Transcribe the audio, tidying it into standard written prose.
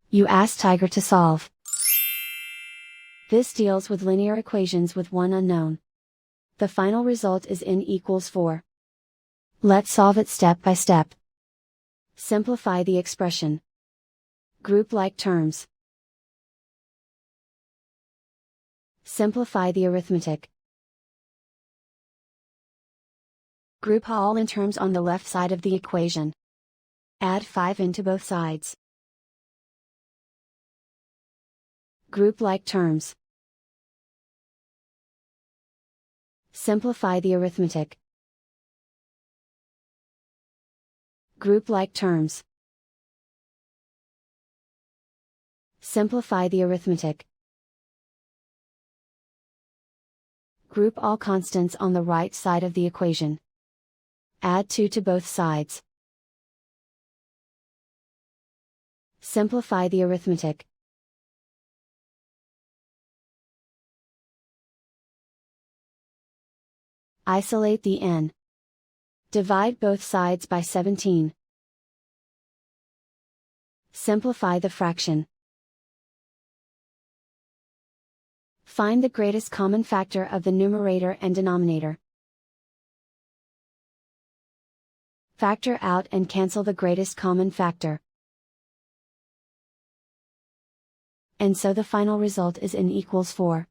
You ask Tiger to solve. This deals with linear equations with one unknown. The final result is n equals 4. Let's solve it step by step. Simplify the expression. Group like terms. Simplify the arithmetic. Group all in terms on the left side of the equation. Add 5n to both sides. Group like terms. Simplify the arithmetic. Group like terms. Simplify the arithmetic. Group all constants on the right side of the equation. Add 2 to both sides. Simplify the arithmetic. Isolate the n. Divide both sides by 17. Simplify the fraction. Find the greatest common factor of the numerator and denominator. Factor out and cancel the greatest common factor. And so the final result is n equals 4.